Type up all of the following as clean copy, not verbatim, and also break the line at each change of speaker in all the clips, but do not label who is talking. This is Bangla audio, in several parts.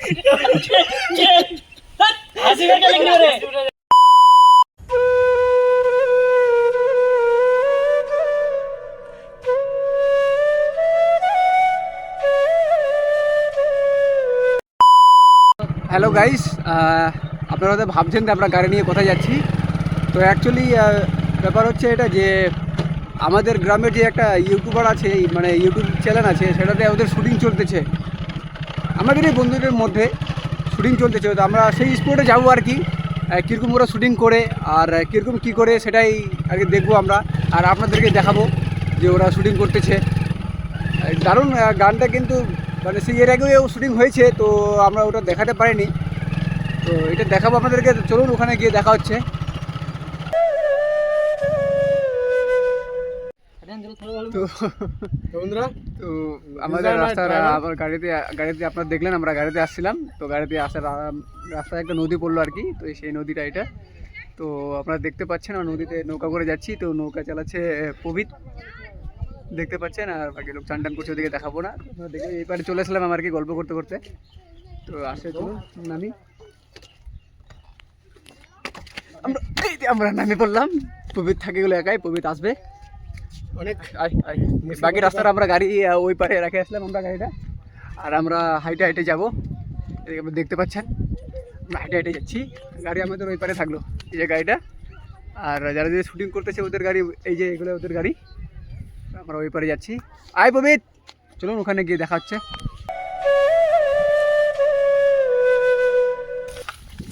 হ্যালো গাইস, আপনারা হয়তো ভাবছেন যে আমরা গাড়ি নিয়ে কোথায় যাচ্ছি। তো অ্যাকচুয়ালি ব্যাপার হচ্ছে এটা যে আমাদের গ্রামের যে একটা ইউটিউবার আছে, মানে ইউটিউব চ্যানেল আছে, সেটাতে ওদের শুটিং চলতেছে, আমাদের এই বন্ধুদের মধ্যে শুটিং চলতেছে। তো আমরা সেই স্পটে যাবো আর কি, কীরকম ওরা শুটিং করে আর কীরকম কী করে সেটাই আর কি দেখবো আমরা, আর আপনাদেরকে দেখাবো যে ওরা শুটিং করতেছে। দারুণ গানটা কিন্তু, মানে সেই এর আগেও শুটিং হয়েছে, তো আমরা ওটা দেখাতে পারিনি, তো এটা দেখাবো আপনাদেরকে। চলুন ওখানে গিয়ে দেখা হচ্ছে। তো আমাদের রাস্তার আবার গাড়িতে আপনারা দেখলেন আমরা গাড়িতে আসছিলাম, তো গাড়িতে আসার রাস্তায় একটা নদী পড়লো আর কি, তো সেই নদীটা এটা। তো আপনারা দেখতে পাচ্ছেন আর নদীতে নৌকা করে যাচ্ছি, তো নৌকা চালাচ্ছে পবিত, দেখতে পাচ্ছেন। আর বাকি লোক চান টান করছে, ওদিকে দেখাবো না। দেখে এইবারে চলে আসলাম আমার কি গল্প করতে করতে। তো আসে চলুন নামি, আমরা নামে পড়লাম। পবিত থাকে গেলো একাই, পবিত আসবে অনেক। বাকি রাস্তাটা আমরা গাড়ি ওই পারে রেখে আসলাম আমরা গাড়িটা, আর আমরা হাইটে হাইটে যাবো। দেখতে পাচ্ছেন আমরা হাইটে হাইটে যাচ্ছি, গাড়ি আমাদের ওই পারে থাকলো, এই যে গাড়িটা। আর যারা যে শুটিং করতেছে ওদের গাড়ি, এই যে এগুলো ওদের গাড়ি। আমরা ওই পারে যাচ্ছি। আয় পবিত, চলুন ওখানে গিয়ে দেখা হচ্ছে।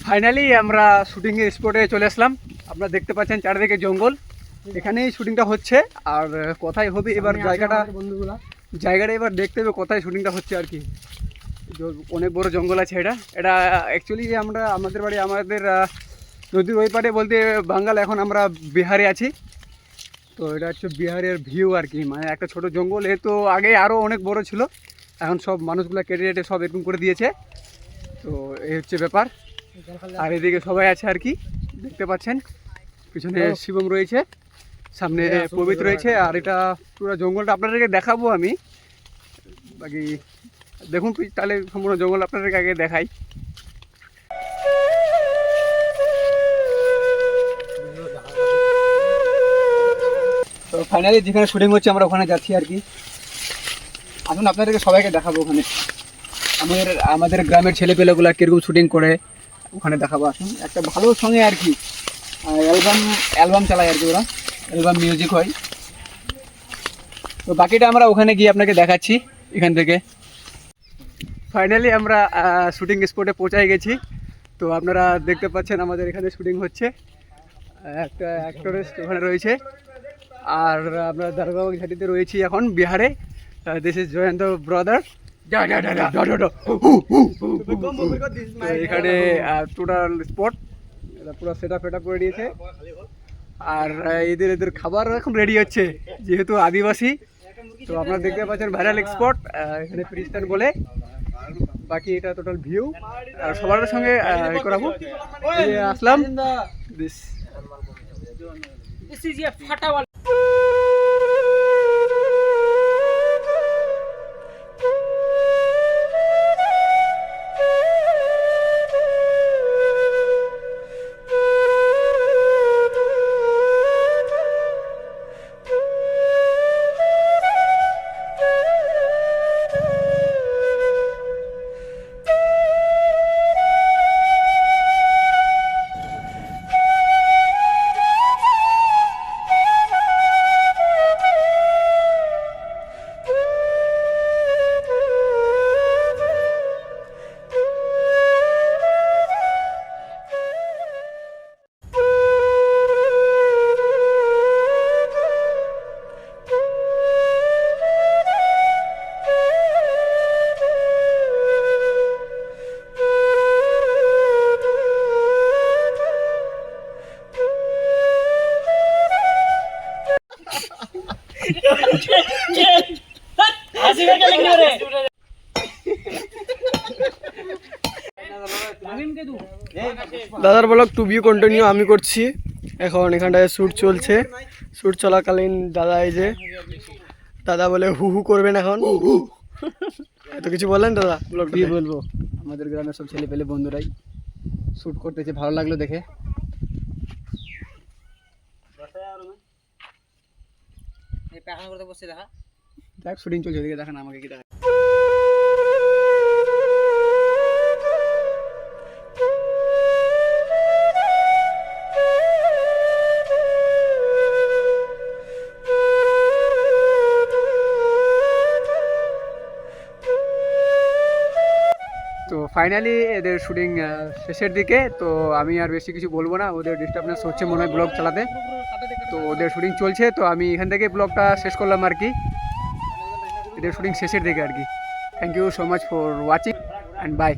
ফাইনালি আমরা শুটিংয়ের স্পটে চলে আসলাম। আপনারা দেখতে পাচ্ছেন চারিদিকে জঙ্গল, এখানেই শুটিংটা হচ্ছে। আর কোথায় হবে এবার জায়গাটা এবার দেখতে হবে কোথায় শুটিংটা হচ্ছে আর কি। অনেক বড় জঙ্গল আছে এটা অ্যাকচুয়ালি আমাদের বাড়ি আমাদের নদীর ওই পারে বলতে বাঙ্গাল, এখন আমরা বিহারে আছি। তো এটা হচ্ছে বিহারের ভিউ আর কি, মানে একটা ছোট জঙ্গল। এ তো আগে আরও অনেক বড় ছিল, এখন সব মানুষগুলো কেটে কেটে সব এরকম করে দিয়েছে। তো এই হচ্ছে ব্যাপার। আর এদিকে সবাই আছে আর কি, দেখতে পাচ্ছেন। পিছনে শিবম রয়েছে, সামনে পবিত্র রয়েছে। আর এটা পুরো জঙ্গলটা আপনাদেরকে দেখাবো আমি। বাকি দেখুন তাহলে সম্পূর্ণ জঙ্গল আপনাদেরকে আগে দেখাই। তো ফাইনালি যেখানে শুটিং হচ্ছে আমরা ওখানে যাচ্ছি আর কি। আসুন আপনাদেরকে সবাইকে দেখাবো ওখানে, আমাদের গ্রামের ছেলেপেলেগুলো কীরকম শুটিং করে ওখানে দেখাবো। আসুন একটা ভালো সঙ্গে আর কি, অ্যালবাম চালায় আর কি, ওরা অ্যালবাম মিউজিক হয়। তো বাকিটা আমরা ওখানে গিয়ে আপনাকে দেখাচ্ছি এখান থেকে। ফাইনালি আমরা শুটিং স্পটে পৌঁছায় গেছি। তো আপনারা দেখতে পাচ্ছেন আমাদের এখানে শুটিং হচ্ছে, একটা অ্যাক্টরেস ওখানে রয়েছে। আর আমরা দারগাঁও ঘাটিতে রয়েছি এখন বিহারে। This is Jayanta brother. এখানে টোটাল স্পট পুরো সেট আপ করে দিয়েছে। আর এদের খাবার এখন রেডি হচ্ছে, যেহেতু আদিবাসী। তো আপনারা দেখতে পাচ্ছেন ভাইরাল স্পট এখানে প্রিস্টান বলে। বাকি এটা টোটাল ভিউ, আর সবার সঙ্গে করাবো। আসলাম দিস ইজ এ ফাটাওয়াল।
দাদার ব্লগ টু বি কন্টিনিউ আমি করছি। এখন এখানটায় শ্যুট চলছে, শ্যুট চলাকালীন দাদা এই যে দাদা বলে হু হু করবেন এখন। এত কিছু বলেন দাদা, ব্লগ কি বলবো।
আমাদের গ্রামের সব ছেলে পেলে বন্ধুরাই শ্যুট করতেছে, ভালো লাগলো দেখে। দেখ শুটিং চলছে, ওদিকে দেখা না আমাকে কি দেখা। তো ফাইনালি এদের শুটিং শেষের দিকে, তো আমি আর বেশি কিছু বলবো না, ওদের ডিস্টার্বনেস হচ্ছে মনে হয় ব্লগ চালাতে। তো ওদের শুটিং চলছে, তো আমি এখান থেকে ব্লগটা শেষ করলাম আর কি, এদের শুটিং শেষের দিকে আর কি। Thank you so much for watching and by.